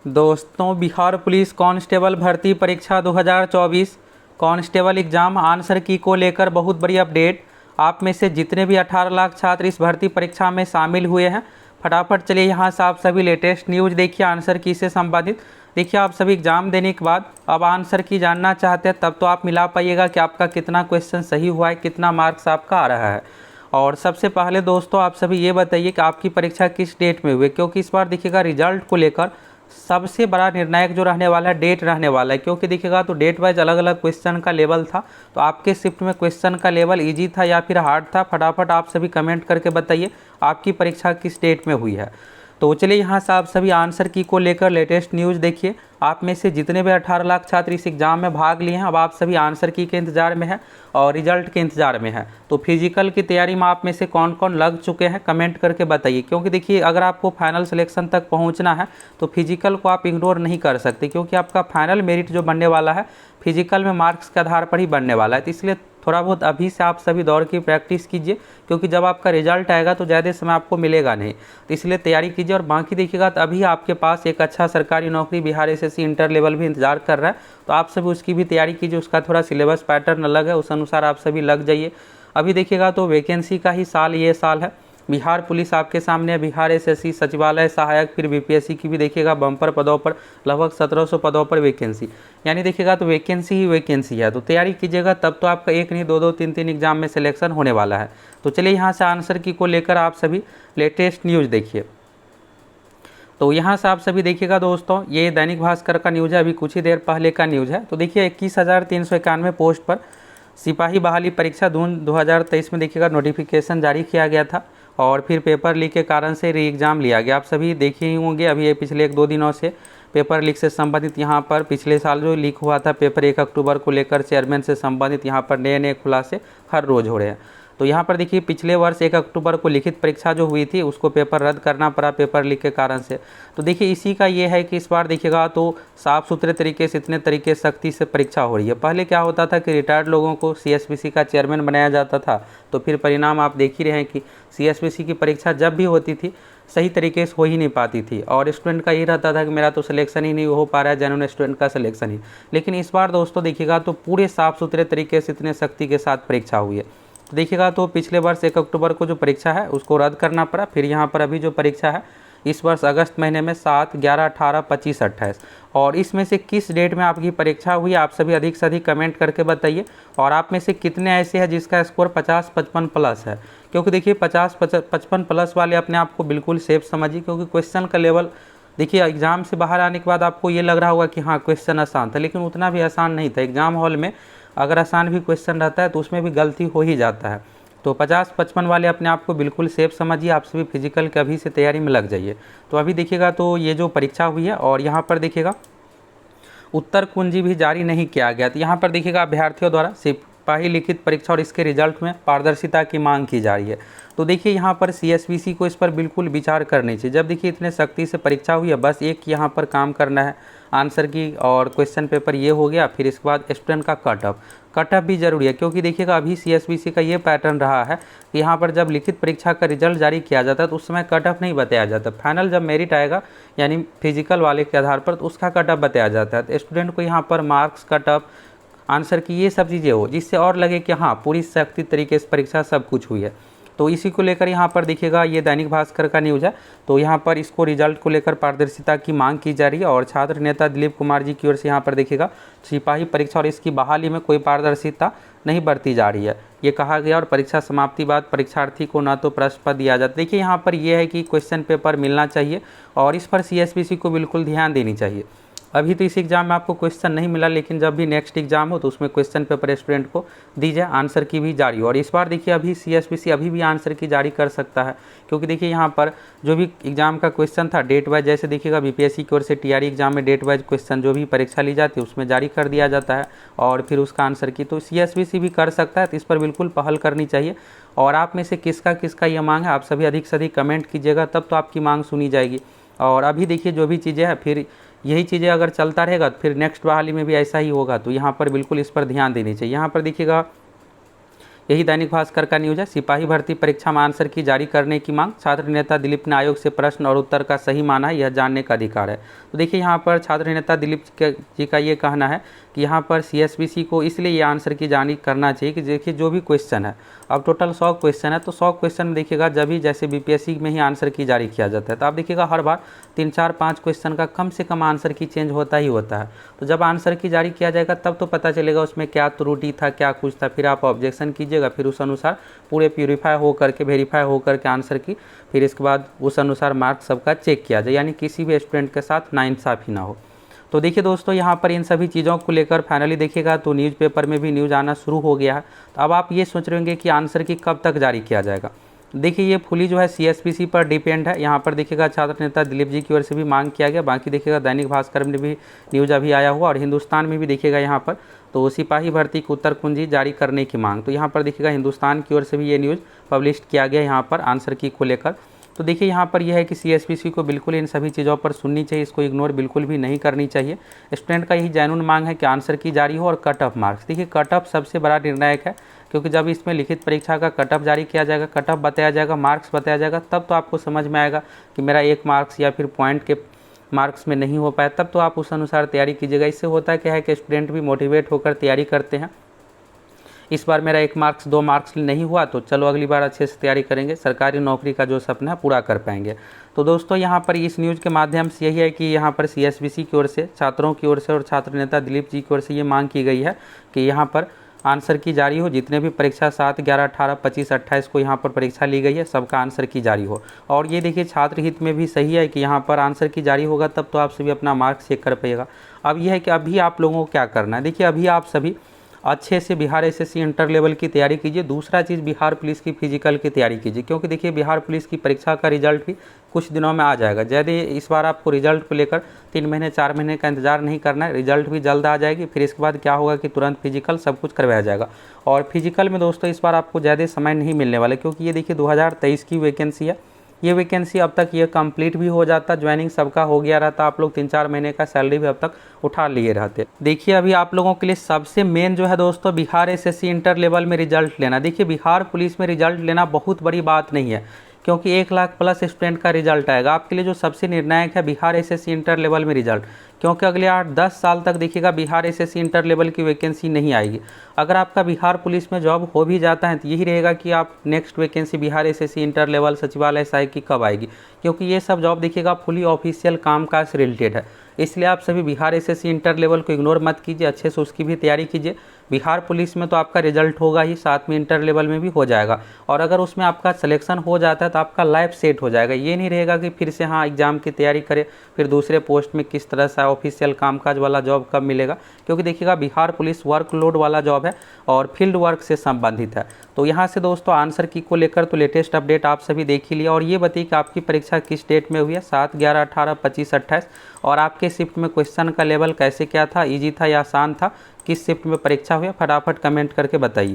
दोस्तों, Bihar police constable भर्ती परीक्षा 2024 कांस्टेबल एग्जाम आंसर की को लेकर बहुत बड़ी अपडेट। आप में से जितने भी 18 लाख छात्र इस भर्ती परीक्षा में शामिल हुए हैं, फटाफट चलिए यहाँ से आप सभी लेटेस्ट न्यूज़ देखिए आंसर की से संबंधित। देखिए, आप सभी एग्जाम देने के बाद अब आंसर की जानना चाहते हैं, तब तो आप मिला पाइएगा कि आपका कितना क्वेश्चन सही हुआ है, कितना मार्क्स आपका आ रहा है। और सबसे पहले दोस्तों, आप सभी ये बताइए कि आपकी परीक्षा किस डेट में हुई, क्योंकि इस बार देखिएगा रिजल्ट को लेकर सबसे बड़ा निर्णायक जो रहने वाला है डेट रहने वाला है। क्योंकि देखिएगा तो डेट वाइज अलग अलग क्वेश्चन का लेवल था, तो आपके शिफ्ट में क्वेश्चन का लेवल इजी था या फिर हार्ड था, फटाफट आप सभी कमेंट करके बताइए आपकी परीक्षा किस डेट में हुई है। तो चलिए यहाँ से आप सभी आंसर की को लेकर लेटेस्ट न्यूज़ देखिए। आप में से जितने भी 18 लाख छात्र इस एग्ज़ाम में भाग लिए हैं, अब आप सभी आंसर की के इंतज़ार में हैं और रिजल्ट के इंतज़ार में हैं। तो फिजिकल की तैयारी में आप में से कौन कौन लग चुके हैं, कमेंट करके बताइए। क्योंकि देखिए, अगर आपको फाइनल सिलेक्शन तक पहुंचना है तो फिजिकल को आप इग्नोर नहीं कर सकते, क्योंकि आपका फाइनल मेरिट जो बनने वाला है फिजिकल में मार्क्स के आधार पर ही बनने वाला है। तो इसलिए थोड़ा बहुत अभी से आप सभी दौड़ की प्रैक्टिस कीजिए, क्योंकि जब आपका रिजल्ट आएगा तो ज़्यादा समय आपको मिलेगा नहीं। तो इसलिए तैयारी कीजिए। और बाकी देखिएगा तो अभी आपके पास एक अच्छा सरकारी नौकरी बिहार एसएससी इंटर लेवल भी इंतजार कर रहा है, तो आप सभी उसकी भी तैयारी कीजिए। उसका थोड़ा सिलेबस पैटर्न अलग है, उस अनुसार आप सभी लग जाइए। अभी देखिएगा तो वैकेंसी का ही साल ये साल है। बिहार पुलिस आपके सामने है, बिहार एसएससी सचिवालय सहायक, फिर बीपीएससी की भी देखिएगा बम्पर पदों पर लगभग 1700 पदों पर वैकेंसी, यानी देखिएगा तो वैकेंसी ही वैकेंसी है। तो तैयारी कीजिएगा, तब तो आपका एक नहीं दो दो तीन तीन एग्जाम में सिलेक्शन होने वाला है। तो चलिए यहाँ से आंसर की को लेकर आप सभी लेटेस्ट न्यूज़ देखिए। तो यहाँ से आप सभी देखिएगा दोस्तों, ये दैनिक भास्कर का न्यूज़ है, अभी कुछ ही देर पहले का न्यूज़ है। तो देखिए 21,391 पोस्ट पर सिपाही बहाली परीक्षा जून 2023 में देखिएगा नोटिफिकेशन जारी किया गया था, और फिर पेपर लीक के कारण से री एग्ज़ाम लिया गया। आप सभी देखे ही होंगे, अभी ये पिछले 1-2 दिनों से पेपर लीक से संबंधित यहाँ पर पिछले साल जो लीक हुआ था पेपर 1 अक्टूबर को लेकर चेयरमैन से संबंधित यहाँ पर नए नए खुलासे हर रोज़ हो रहे हैं। तो यहाँ पर देखिए, पिछले वर्ष 1 अक्टूबर को लिखित परीक्षा जो हुई थी उसको पेपर रद्द करना पड़ा पेपर लीक के कारण से। तो देखिए, इसी का ये है कि इस बार देखिएगा तो साफ़ सुथरे तरीके से, इतने तरीके सख्ती से परीक्षा हो रही है। पहले क्या होता था कि रिटायर्ड लोगों को सीएसपीसी का चेयरमैन बनाया जाता था, तो फिर परिणाम आप देख ही रहे हैं कि सीएसपीसी की परीक्षा जब भी होती थी सही तरीके से हो ही नहीं पाती थी, और स्टूडेंट का ये रहता था कि मेरा तो सिलेक्शन ही नहीं हो पा रहा है, जेन्युइन स्टूडेंट का सिलेक्शन ही। लेकिन इस बार दोस्तों देखिएगा तो पूरे साफ़ सुथरे तरीके से इतने सख्ती के साथ परीक्षा हुई है। तो देखिएगा तो पिछले वर्ष 1 अक्टूबर को जो परीक्षा है उसको रद्द करना पड़ा, फिर यहाँ पर अभी जो परीक्षा है इस वर्ष अगस्त महीने में 7, 11, 18, 25, 28, और इसमें से किस डेट में आपकी परीक्षा हुई आप सभी अधिक से अधिक कमेंट करके बताइए। और आप में से कितने ऐसे हैं जिसका स्कोर 50-55 प्लस है, क्योंकि देखिए 50-55 प्लस वाले अपने आप को बिल्कुल सेफ समझिए, क्योंकि क्वेश्चन का लेवल देखिए एग्ज़ाम से बाहर आने के बाद आपको ये लग रहा होगा कि हाँ क्वेश्चन आसान था, लेकिन उतना भी आसान नहीं था। एग्ज़ाम हॉल में अगर आसान भी क्वेश्चन रहता है तो उसमें भी गलती हो ही जाता है। तो 50-55 वाले अपने आप को बिल्कुल सेफ समझिए, आप सभी फिजिकल के अभी से तैयारी में लग जाइए। तो अभी देखिएगा तो ये जो परीक्षा हुई है, और यहाँ पर देखिएगा उत्तर कुंजी भी जारी नहीं किया गया। तो यहाँ पर देखिएगा अभ्यर्थियों द्वारा सिपाही लिखित परीक्षा और इसके रिजल्ट में पारदर्शिता की मांग की जा रही है। तो देखिए यहाँ पर सीएसपीसी को इस पर बिल्कुल विचार करनी चाहिए। जब देखिए इतने सख्ती से परीक्षा हुई है, बस एक यहाँ पर काम करना है आंसर की और क्वेश्चन पेपर ये हो गया, फिर इसके बाद स्टूडेंट का कट ऑफ भी जरूरी है। क्योंकि देखिएगा अभी सीएसपीसी का ये पैटर्न रहा है कि यहाँ पर जब लिखित परीक्षा का रिजल्ट जारी किया जाता है तो उस समय कट ऑफ नहीं बताया जाता। फाइनल जब मेरिट आएगा यानी फिजिकल वाले के आधार पर, तो उसका कट ऑफ बताया जाता है। तो स्टूडेंट को यहाँ पर मार्क्स, कट ऑफ, आंसर की ये सब चीज़ें हो, जिससे और लगे कि हाँ पूरी सख्ती तरीके से परीक्षा सब कुछ हुई है। तो इसी को लेकर यहाँ पर देखिएगा ये दैनिक भास्कर का न्यूज़ है। तो यहाँ पर इसको रिजल्ट को लेकर पारदर्शिता की मांग की जा रही है, और छात्र नेता दिलीप कुमार जी की ओर से यहाँ पर देखिएगा सिपाही परीक्षा और इसकी बहाली में कोई पारदर्शिता नहीं बरती जा रही है, ये कहा गया। और परीक्षा समाप्ति बाद परीक्षार्थी को न तो प्रश्न पत्र दिया जाता। देखिए यहाँ पर यह है कि क्वेश्चन पेपर मिलना चाहिए, और इस पर सीएसपीसी को बिल्कुल ध्यान देनी चाहिए। अभी तो इस एग्ज़ाम में आपको क्वेश्चन नहीं मिला, लेकिन जब भी नेक्स्ट एग्जाम हो तो उसमें क्वेश्चन पेपर स्टूडेंट को दीजिए, आंसर की भी जारी हो। और इस बार देखिए अभी सीएसपीसी अभी भी आंसर की जारी कर सकता है, क्योंकि देखिए यहाँ पर जो भी एग्जाम का क्वेश्चन था डेट वाइज, जैसे देखिएगा बीपीएससी की ओर से टीआरई एग्जाम में डेट वाइज क्वेश्चन जो भी परीक्षा ली जाती है उसमें जारी कर दिया जाता है, और फिर उसका आंसर की तो सीएसपीसी भी कर सकता है। तो इस पर बिल्कुल पहल करनी चाहिए। और आप में से किसका किसका ये मांग है आप सभी अधिक से अधिक कमेंट कीजिएगा, तब तो आपकी मांग सुनी जाएगी। और अभी देखिए जो भी चीज़ें हैं, फिर यही चीज़ें अगर चलता रहेगा तो फिर नेक्स्ट बहाली में भी ऐसा ही होगा। तो यहाँ पर बिल्कुल इस पर ध्यान देनी चाहिए। यहाँ पर देखिएगा यही दैनिक भास्कर का न्यूज है। सिपाही भर्ती परीक्षा में आंसर की जारी करने की मांग, छात्र नेता दिलीप ने आयोग से प्रश्न और उत्तर का सही माना है, यह जानने का अधिकार है। तो देखिए यहाँ पर छात्र नेता दिलीप जी का ये कहना है कि यहाँ पर CSBC को इसलिए ये आंसर की जारी करना चाहिए कि देखिए जो भी क्वेश्चन है, अब टोटल 100 क्वेश्चन है, तो 100 क्वेश्चन में देखिएगा जब भी जैसे BPSC में ही आंसर की जारी किया जाता है, तो आप देखिएगा हर बार 3, 4, 5 क्वेश्चन का कम से कम आंसर की चेंज होता ही होता है। तो जब आंसर की जारी किया जाएगा तब तो पता चलेगा उसमें क्या त्रुटि था, क्या कुछ था, फिर आप ऑब्जेक्शन कीजिएगा, फिर उस अनुसार पूरे प्यूरीफाई हो करके, वेरीफाई हो करके आंसर की, फिर इसके बाद उस अनुसार मार्क्स सबका चेक किया जाए, यानी किसी भी स्टूडेंट के साथ नाइंसाफ़ी ना हो। तो देखिए दोस्तों, यहाँ पर इन सभी चीज़ों को लेकर फाइनली देखिएगा तो न्यूज़पेपर में भी न्यूज़ आना शुरू हो गया है। तो अब आप ये सोच रहे होंगे कि आंसर की कब तक जारी किया जाएगा। देखिए ये फुली जो है CSBC पर डिपेंड है। यहाँ पर देखिएगा छात्र नेता दिलीप जी की ओर से भी मांग किया गया। बाकी देखिएगा दैनिक भास्कर में भी न्यूज़ अभी आया हुआ, और हिंदुस्तान में भी देखिएगा यहाँ पर तो सिपाही भर्ती की उत्तर कुंजी जारी करने की मांग। तो यहाँ पर देखिएगा हिंदुस्तान की ओर से भी ये न्यूज़ पब्लिश किया गया यहाँ पर आंसर की को लेकर। तो देखिए यहाँ पर यह है कि CSBC को बिल्कुल इन सभी चीज़ों पर सुननी चाहिए, इसको इग्नोर बिल्कुल भी नहीं करनी चाहिए। स्टूडेंट का यही जेन्युइन मांग है कि आंसर की जारी हो और कट ऑफ मार्क्स। देखिए कट ऑफ सबसे बड़ा निर्णायक है, क्योंकि जब इसमें लिखित परीक्षा का कट ऑफ जारी किया जाएगा, कट ऑफ बताया जाएगा, मार्क्स बताया जाएगा, तब तो आपको समझ में आएगा कि मेरा 1 मार्क्स या फिर पॉइंट के मार्क्स में नहीं हो पाया, तब तो आप उस अनुसार तैयारी कीजिएगा। इससे होता क्या है कि स्टूडेंट भी मोटिवेट होकर तैयारी करते हैं। इस बार मेरा 1 मार्क्स 2 मार्क्स नहीं हुआ तो चलो अगली बार अच्छे से तैयारी करेंगे, सरकारी नौकरी का जो सपना है पूरा कर पाएंगे। तो दोस्तों यहाँ पर इस न्यूज़ के माध्यम से यही है कि यहाँ पर CSBC की ओर से, छात्रों की ओर से और छात्र नेता दिलीप जी की ओर से ये मांग की गई है कि यहाँ पर आंसर की जारी हो। जितने भी परीक्षा 7, 11, 18, 25, 28 को यहाँ पर परीक्षा ली गई है, सबका आंसर की जारी हो। और ये देखिए छात्र हित में भी सही है कि यहाँ पर आंसर की जारी होगा तब तो आप सभी अपना मार्क्स चेक कर पाइएगा। अब यह है कि अभी आप लोगों को क्या करना है। देखिए अभी आप सभी अच्छे से बिहार SSC इंटर लेवल की तैयारी कीजिए। दूसरा चीज़, बिहार पुलिस की फिजिकल की तैयारी कीजिए, क्योंकि देखिए बिहार पुलिस की परीक्षा का रिजल्ट भी कुछ दिनों में आ जाएगा। यदि इस बार आपको रिजल्ट को लेकर 3 महीने 4 महीने का इंतजार नहीं करना है, रिजल्ट भी जल्द आ जाएगी। फिर इसके बाद क्या होगा कि तुरंत फिजिकल सब कुछ करवाया जाएगा। और फिजिकल में दोस्तों इस बार आपको ज़्यादा समय नहीं मिलने वाला, क्योंकि ये देखिए 2023 की वैकेंसी है। ये वैकेंसी अब तक ये कंप्लीट भी हो जाता, ज्वाइनिंग सबका हो गया रहता, आप लोग 3-4 महीने का सैलरी भी अब तक उठा लिए रहते। देखिए अभी आप लोगों के लिए सबसे मेन जो है दोस्तों, बिहार SSC इंटर लेवल में रिजल्ट लेना। देखिए बिहार पुलिस में रिजल्ट लेना बहुत बड़ी बात नहीं है, क्योंकि 1 लाख प्लस स्टूडेंट का रिजल्ट आएगा। आपके लिए जो सबसे निर्णायक है बिहार SSC इंटर लेवल में रिजल्ट, क्योंकि अगले 8-10 साल तक देखिएगा बिहार SSC इंटर लेवल की वैकेंसी नहीं आएगी। अगर आपका बिहार पुलिस में जॉब हो भी जाता है तो यही रहेगा कि आप next vacancy Bihar SSC inter level सचिवालय सहायक की कब आएगी, क्योंकि ये सब जॉब देखिएगा फुली ऑफिशियल कामकाज से रिलेटेड है। इसलिए आप सभी बिहार SSC इंटर लेवल को इग्नोर मत कीजिए, अच्छे से उसकी भी तैयारी कीजिए। बिहार पुलिस में तो आपका रिजल्ट होगा ही, साथ में इंटर लेवल में भी हो जाएगा। और अगर उसमें आपका सिलेक्शन हो जाता है तो आपका लाइफ सेट हो जाएगा। ये नहीं रहेगा कि फिर से हाँ एग्जाम की तैयारी करें, फिर दूसरे पोस्ट में किस तरह से ऑफिशियल कामकाज वाला जॉब कब मिलेगा, क्योंकि देखिएगा बिहार पुलिस वर्कलोड वाला जॉब है और फील्ड वर्क से संबंधित है। तो यहाँ से दोस्तों आंसर की को लेकर तो लेटेस्ट अपडेट आप सभी देख ही लिया। और ये बताइए कि आपकी परीक्षा किस डेट में हुई है, 7, 11, 18, 25, 28, और आपके शिफ्ट में क्वेश्चन का लेवल कैसे क्या था, ईजी था या आसान था, किस शिफ्ट में परीक्षा हुई, फटाफट कमेंट करके बताइए।